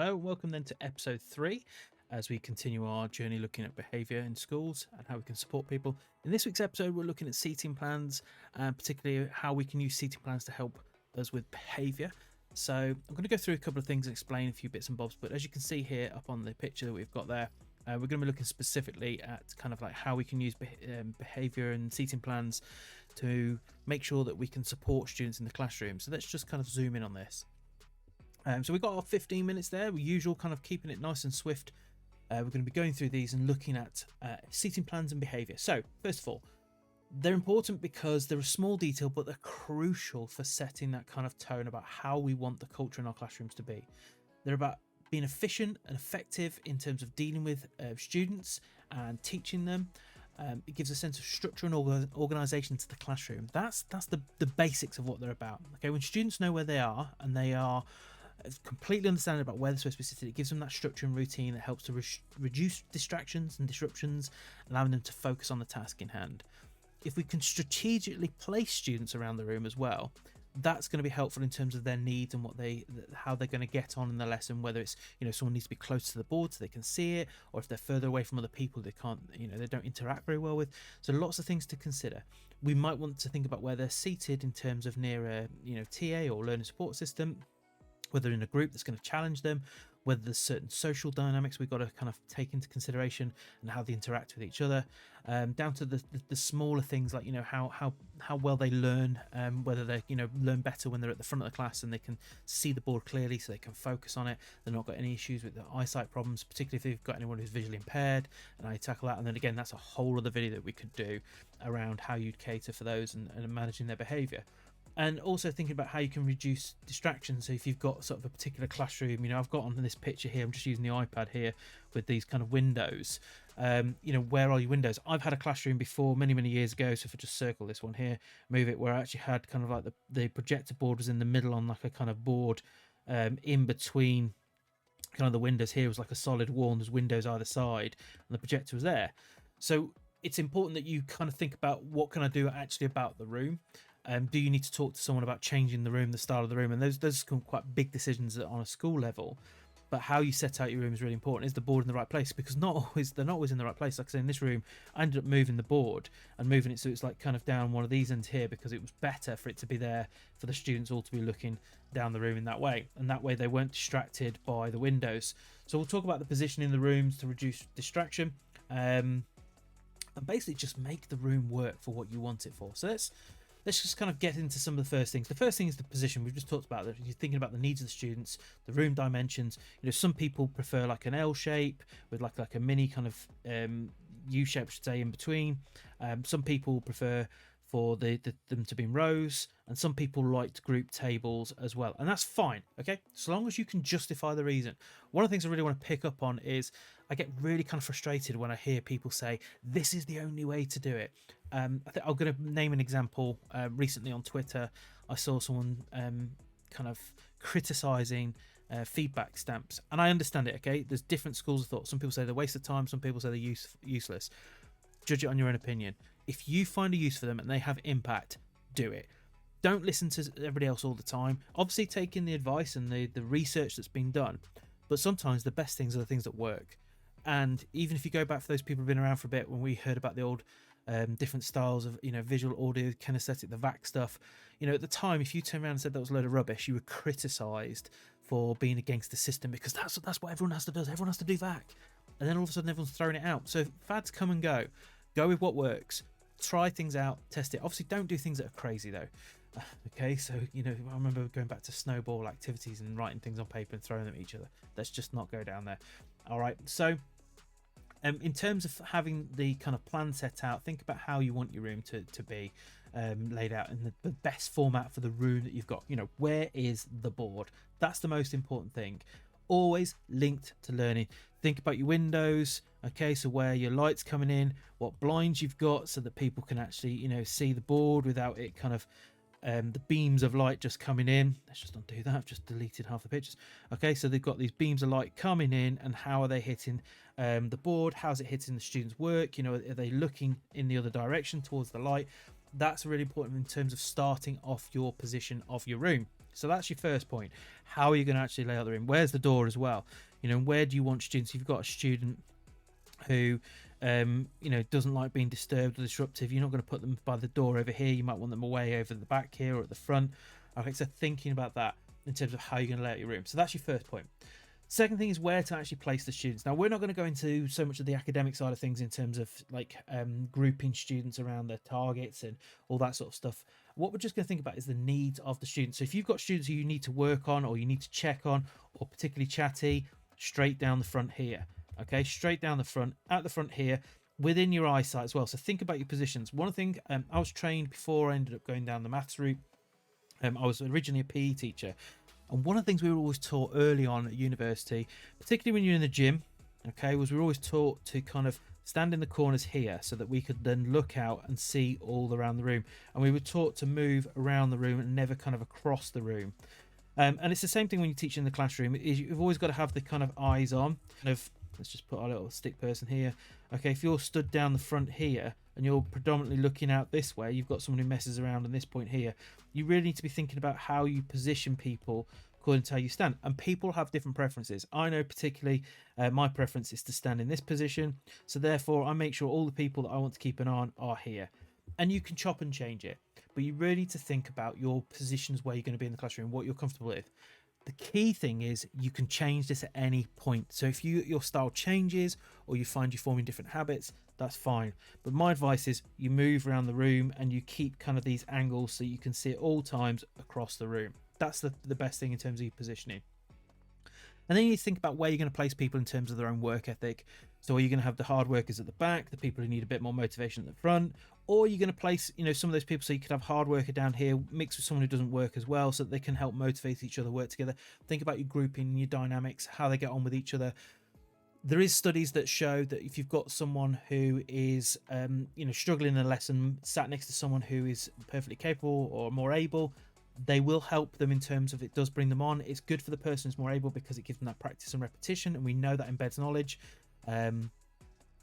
Hello, welcome then to episode 3 as we continue our journey looking at behaviour in schools and how we can support people. In this week's episode, we're looking at seating plans and particularly how we can use seating plans to help us with behaviour. So I'm going to go through a couple of things and explain a few bits and bobs, but as you can see here up on the picture that we've got there, we're going to be looking specifically at kind of like how we can use behaviour and seating plans to make sure that we can support students in the classroom. So let's just kind of zoom in on this. So we've got our 15 minutes there, usual kind of keeping it nice and swift. We're going to be going through these and looking at seating plans and behaviour. So first of all, they're important because they're a small detail, but they're crucial for setting that kind of tone about how we want the culture in our classrooms to be. They're about being efficient and effective in terms of dealing with students and teaching them. It gives a sense of structure and organisation to the classroom. That's the basics of what they're about. Okay, when students know where they are and they are completely understanding about where they're supposed to be sitting, it gives them that structure and routine that helps to reduce distractions and disruptions, allowing them to focus on the task in hand. If we can strategically place students around the room as well, that's going to be helpful in terms of their needs and how they're going to get on in the lesson, whether it's someone needs to be close to the board so they can see it, or if they're further away from other people they can't they don't interact very well with. So lots of things to consider. We might want to think about where they're seated in terms of near a TA or learning support system, whether in a group that's going to challenge them, whether there's certain social dynamics we've got to kind of take into consideration and how they interact with each other, down to the smaller things like how well they learn, whether they learn better when they're at the front of the class and they can see the board clearly so they can focus on it. They're not got any issues with the eyesight problems, particularly if they've got anyone who's visually impaired, and how you tackle that. And then again, that's a whole other video that we could do around how you'd cater for those and managing their behaviour. And also thinking about how you can reduce distractions. So if you've got sort of a particular classroom, I've got on this picture here, I'm just using the iPad here with these kind of windows. Where are your windows? I've had a classroom before many years ago. So if I just circle this one here, move it, where I actually had kind of like the projector board was in the middle on like a kind of board in between kind of the windows. Here was like a solid wall and there's windows either side and the projector was there. So it's important that you kind of think about what can I do actually about the room. Do you need to talk to someone about changing the room, the style of the room? And those are quite big decisions on a school level. But how you set out your room is really important. Is the board in the right place? Because they're not always in the right place. Like I say, in this room, I ended up moving the board and moving it so it's like kind of down one of these ends here because it was better for it to be there for the students all to be looking down the room in that way. And that way they weren't distracted by the windows. So we'll talk about the position in the rooms to reduce distraction. And basically just make the room work for what you want it for. So let's just kind of get into some of the first things. The first thing is the position. We've just talked about that. You're thinking about the needs of the students, the room dimensions. Some people prefer like an L shape with like a mini kind of U shape, I should say, in between. Some people prefer for them to be in rows, and some people liked group tables as well, and that's fine. Okay, so long as you can justify the reason. One of the things I really want to pick up on is I get really kind of frustrated when I hear people say this is the only way to do it. I think I'm going to name an example. Recently on Twitter, I saw someone kind of criticizing feedback stamps, and I understand it. Okay, there's different schools of thought. Some people say they're a waste of time, some people say they're useless. Judge it on your own opinion. If you find a use for them and they have impact, do it. Don't listen to everybody else all the time. Obviously take in the advice and the research that's been done, but sometimes the best things are the things that work. And even if you go back for those people who've been around for a bit, when we heard about the old different styles of visual, audio, kinesthetic, the VAC stuff, at the time, if you turned around and said that was a load of rubbish, you were criticised for being against the system because that's what everyone has to do. Everyone has to do VAC, and then all of a sudden everyone's throwing it out. So fads come and go. Go with what works. Try things out, test it. Obviously, don't do things that are crazy though. Okay, so I remember going back to snowball activities and writing things on paper and throwing them at each other. Let's just not go down there. All right, so in terms of having the kind of plan set out, think about how you want your room to be laid out in the best format for the room that you've got. Where is the board? That's the most important thing. Always linked to learning. Think about your windows. Okay, so where your light's coming in, what blinds you've got, so that people can actually see the board without it kind of the beams of light just coming in. Let's just undo that. I've just deleted half the pictures. Okay, so they've got these beams of light coming in, and how are they hitting the board? How's it hitting the students' work? Are they looking in the other direction towards the light? That's really important in terms of starting off your position of your room. So that's your first point. How are you going to actually lay out the room? Where's the door as well? You know, where do you want students? If you've got a student who doesn't like being disturbed or disruptive, you're not going to put them by the door over here. You might want them away over the back here or at the front. Okay, so thinking about that in terms of how you're going to lay out your room. So that's your first point. Second thing is where to actually place the students. Now, we're not going to go into so much of the academic side of things in terms of like grouping students around their targets and all that sort of stuff. What we're just going to think about is the needs of the students. So if you've got students who you need to work on or you need to check on, or particularly chatty, straight down the front here. Okay, straight down the front, at the front here, within your eyesight as well. So think about your positions. One thing, I was trained before I ended up going down the maths route. I was originally a PE teacher. And one of the things we were always taught early on at university, particularly when you're in the gym, okay, was we were always taught to kind of stand in the corners here so that we could then look out and see all around the room. And we were taught to move around the room and never kind of across the room. And it's the same thing when you teach in the classroom. Is you've always got to have the kind of eyes on. Kind of, let's just put our little stick person here. Okay, if you're stood down the front here and you're predominantly looking out this way, you've got someone who messes around on this point here. You really need to be thinking about how you position people according to how you stand. And people have different preferences. I know particularly my preference is to stand in this position. So therefore, I make sure all the people that I want to keep an eye on are here. And you can chop and change it. But you really need to think about your positions where you're going to be in the classroom, what you're comfortable with. The key thing is you can change this at any point. So if your style changes or you find you're forming different habits, that's fine. But my advice is you move around the room and you keep kind of these angles so you can see at all times across the room. That's the best thing in terms of your positioning. And then you think about where you're going to place people in terms of their own work ethic. So are you going to have the hard workers at the back, the people who need a bit more motivation at the front, or are you going to place, some of those people so you could have hard worker down here mixed with someone who doesn't work as well, so that they can help motivate each other, work together. Think about your grouping, your dynamics, how they get on with each other. There is studies that show that if you've got someone who is, struggling in a lesson, sat next to someone who is perfectly capable or more able, they will help them in terms of it does bring them on. It's good for the person who's more able because it gives them that practice and repetition, and we know that embeds knowledge.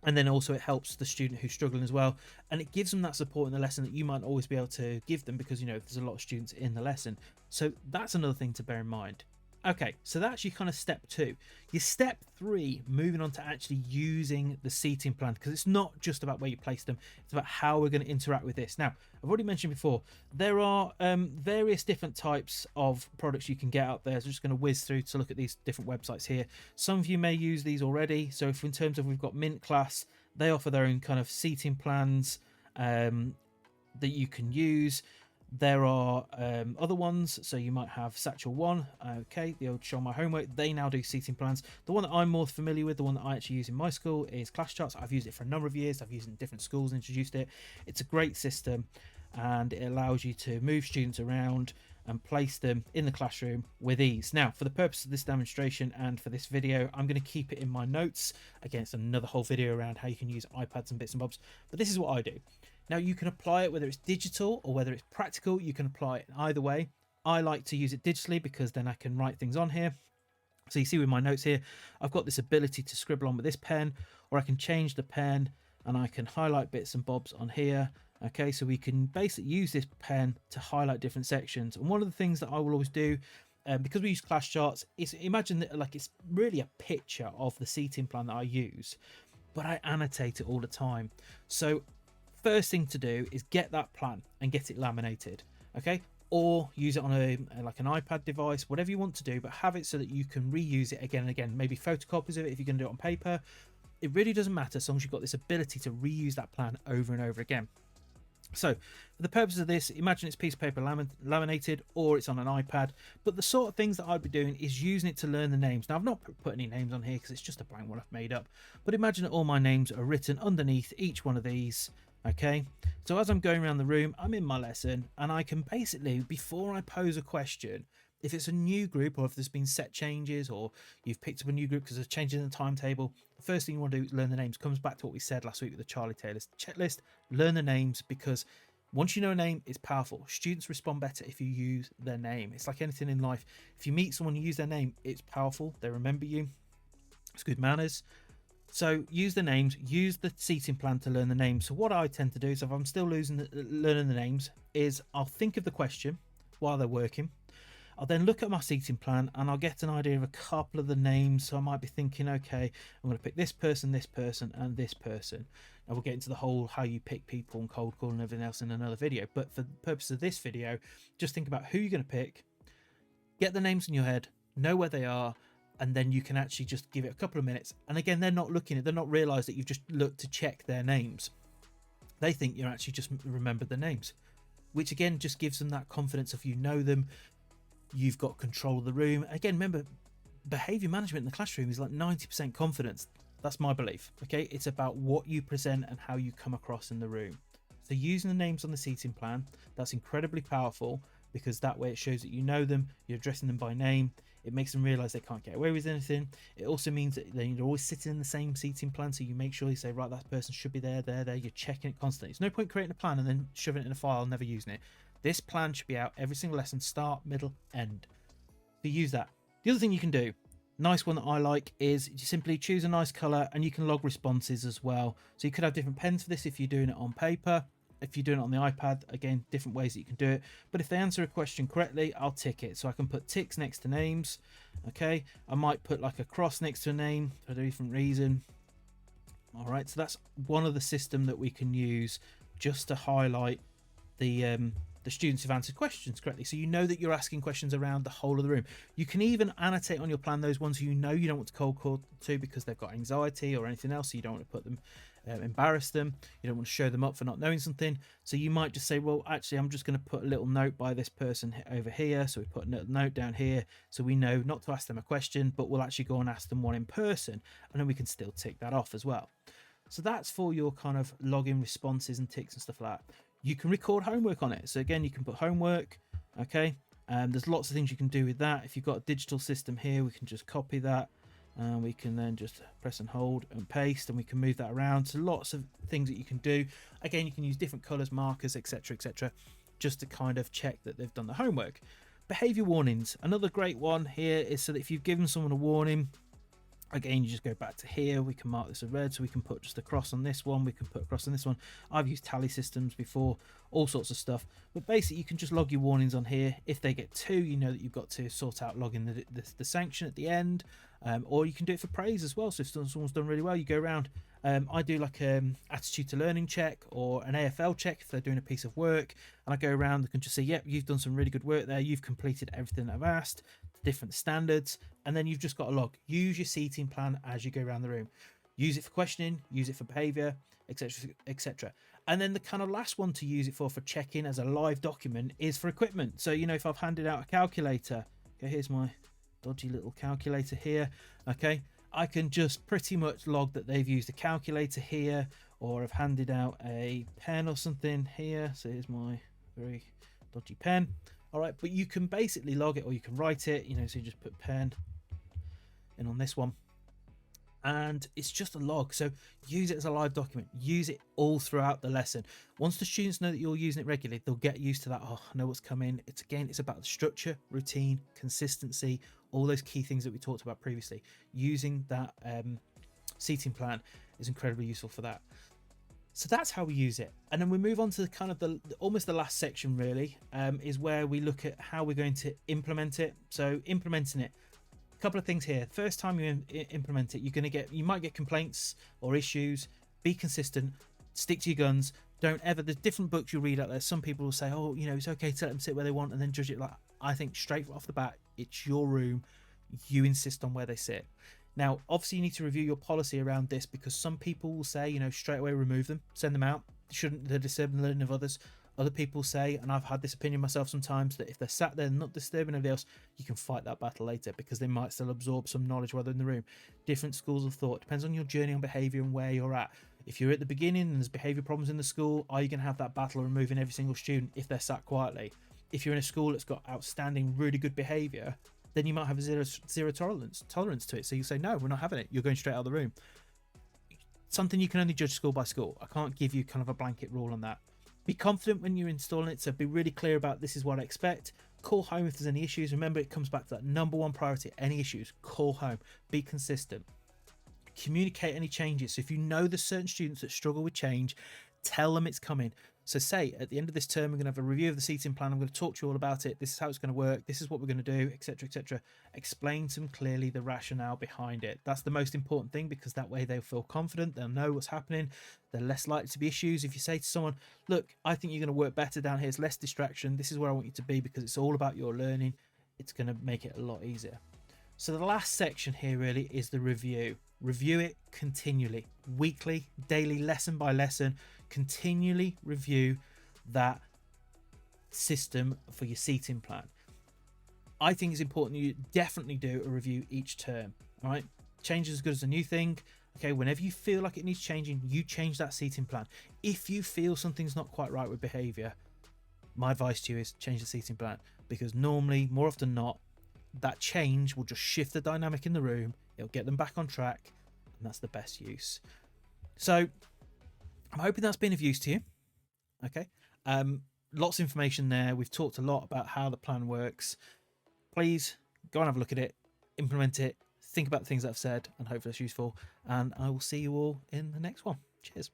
And then also it helps the student who's struggling as well, and it gives them that support in the lesson that you might always be able to give them because there's a lot of students in the lesson. So that's another thing to bear in mind. Okay, so that's your kind of step 2. Your step 3, moving on to actually using the seating plan, because it's not just about where you place them, it's about how we're going to interact with this. Now, I've already mentioned before, there are various different types of products you can get out there. So I'm just going to whiz through to look at these different websites here. Some of you may use these already. So if in terms of, we've got Mint Class, they offer their own kind of seating plans that you can use. There are other ones, so you might have Satchel One, okay, the old Show My Homework. They now do seating plans. The one that I'm more familiar with, the one that I actually use in my school, is Class Charts. I've used it for a number of years. I've used it in different schools, introduced it. It's a great system, and it allows you to move students around and place them in the classroom with ease. Now, for the purpose of this demonstration and for this video, I'm going to keep it in my notes. Again, it's another whole video around how you can use iPads and bits and bobs, but this is what I do. Now, you can apply it whether it's digital or whether it's practical. You can apply it either way. I like to use it digitally because then I can write things on here. So you see with my notes here, I've got this ability to scribble on with this pen, or I can change the pen and I can highlight bits and bobs on here. Okay, so we can basically use this pen to highlight different sections. And one of the things that I will always do, because we use Class Charts, is imagine that like it's really a picture of the seating plan that I use, but I annotate it all the time. So first thing to do is get that plan and get it laminated, okay, or use it on like an iPad device, whatever you want to do, but have it so that you can reuse it again and again. Maybe photocopies of it if you're going to do it on paper. It really doesn't matter as long as you've got this ability to reuse that plan over and over again. So for the purpose of this, imagine it's a piece of paper laminated, or it's on an iPad, but the sort of things that I'd be doing is using it to learn the names. Now, I've not put any names on here because it's just a blank one I've made up, but imagine that all my names are written underneath each one of these. Okay, so as I'm going around the room, I'm in my lesson, and I can basically, before I pose a question, if it's a new group or if there's been set changes or you've picked up a new group because there's changes in the timetable, the first thing you want to do is learn the names. Comes back to what we said last week with the Charlie Taylor's checklist. Learn the names, because once you know a name, it's powerful. Students respond better if you use their name. It's like anything in life. If you meet someone, you use their name, it's powerful. They remember you. It's good manners. So use the names, use the seating plan to learn the names. So what I tend to do is, if I'm still learning the names, is I'll think of the question while they're working. I'll then look at my seating plan and I'll get an idea of a couple of the names. So I might be thinking, okay, I'm going to pick this person, and this person. And we'll get into the whole how you pick people and cold call and everything else in another video. But for the purpose of this video, just think about who you're going to pick, get the names in your head, know where they are, and then you can actually just give it a couple of minutes. And again, they're not realize that you've just looked to check their names. They think you're actually just remembered the names, which again just gives them that confidence of you know them, you've got control of the room. Again, remember, behavior management in the classroom is like 90% confidence. That's my belief. Okay, it's about what you present and how you come across in the room. So using the names on the seating plan, that's incredibly powerful, because that way it shows that you know them, you're addressing them by name. It makes them realize they can't get away with anything. It also means that you're always sitting in the same seating plan, so you make sure you say, right, that person should be there. You're checking it constantly. There's no point creating a plan and then shoving it in a file and never using it. This plan should be out every single lesson, start, middle, end. So use that. The other thing you can do, nice one that I like, is you simply choose a nice color and you can log responses as well. So you could have different pens for this if you're doing it on paper. If you're doing it on the iPad, again, different ways that you can do it. But if they answer a question correctly, I'll tick it. So I can put ticks next to names. Okay, I might put like a cross next to a name for a different reason. All right, so that's one of the system that we can use just to highlight the students who've answered questions correctly, so you know that you're asking questions around the whole of the room. You can even annotate on your plan those ones who you know you don't want to cold call to because they've got anxiety or anything else, so you don't want to put them embarrass them, you don't want to show them up for not knowing something. So you might just say, well, actually I'm just going to put a little note by this person over here, so we put a little note down here so we know not to ask them a question, but we'll actually go and ask them one in person, and then we can still tick that off as well. So that's for your kind of login responses and ticks and stuff like that. You can record homework on it. So again, you can put homework. Okay. There's lots of things you can do with that. If you've got a digital system here, we can just copy that. We can then just press and hold and paste, and we can move that around. So lots of things that you can do. Again, you can use different colors, markers, etc., just to kind of check that they've done the homework. Behavior warnings. Another great one here is so that if you've given someone a warning, again, you just go back to here. We can mark this as red, so we can put just a cross on this one. We can put a cross on this one. I've used tally systems before, all sorts of stuff. But basically, you can just log your warnings on here. If they get 2, you know that you've got to sort out logging the sanction at the end. Or you can do it for praise as well. So if someone's done really well, you go around. I do like attitude to learning check or an AFL check if they're doing a piece of work. And I go around and can just say, yep, you've done some really good work there. You've completed everything I've asked, different standards. And then you've just got a log. Use your seating plan as you go around the room. Use it for questioning, use it for behavior, etc., etc. And then the kind of last one to use it for check-in as a live document is for equipment. So, you know, if I've handed out a calculator, okay, here's my dodgy little calculator here. Okay, I can just pretty much log that they've used a calculator here, or I've handed out a pen or something here. So here's my very dodgy pen. All right, but you can basically log it, or you can write it, you know, so you just put pen in on this one, and it's just a log. So use it as a live document, use it all throughout the lesson. Once the students know that you're using it regularly, they'll get used to that. Oh, I know what's coming. It's about the structure, routine, consistency, all those key things that we talked about previously. Using that seating plan is incredibly useful for that. So that's how we use it. And then we move on to the kind of almost the last section really, is where we look at how we're going to implement it. So implementing it, a couple of things here. First time you implement it, you might get complaints or issues. Be consistent, stick to your guns. Don't ever, there's different books you read out there. Some people will say, oh, you know, it's okay to let them sit where they want and then judge it. Like, I think straight off the bat, it's your room. You insist on where they sit. Now, obviously, you need to review your policy around this, because some people will say, you know, straight away remove them, send them out. They're disturbing the learning of others. Other people say, and I've had this opinion myself sometimes, that if they're sat there not disturbing anybody else, you can fight that battle later, because they might still absorb some knowledge while they're in the room. Different schools of thought. Depends on your journey on behaviour and where you're at. If you're at the beginning and there's behaviour problems in the school, are you going to have that battle of removing every single student if they're sat quietly? If you're in a school that's got outstanding, really good behaviour, then you might have a zero tolerance to it. So you say, no, we're not having it. You're going straight out of the room. Something you can only judge school by school. I can't give you kind of a blanket rule on that. Be confident when you're installing it. So be really clear about, this is what I expect. Call home if there's any issues. Remember, it comes back to that number one priority. Any issues, call home. Be consistent. Communicate any changes. So if you know there's certain students that struggle with change, tell them it's coming. So say at the end of this term, we're going to have a review of the seating plan. I'm going to talk to you all about it. This is how it's going to work. This is what we're going to do, etc., etc. Explain to them clearly the rationale behind it. That's the most important thing, because that way they'll feel confident. They'll know what's happening. They're less likely to be issues. If you say to someone, look, I think you're going to work better down here. It's less distraction. This is where I want you to be because it's all about your learning. It's going to make it a lot easier. So the last section here really is the review. Review it continually, weekly, daily, lesson by lesson. Continually review that system for your seating plan. I think it's important you definitely do a review each term. All right, change is as good as a new thing. Okay, whenever you feel like it needs changing, you change that seating plan. If you feel something's not quite right with behavior, my advice to you is change the seating plan, because normally, more often than not, that change will just shift the dynamic in the room. It'll get them back on track, and that's the best use. So I'm hoping that's been of use to you. Okay, lots of information there. We've talked a lot about how the plan works. Please go and have a look at it, implement it, think about the things that I've said, and hopefully that's useful. And I will see you all in the next one. Cheers.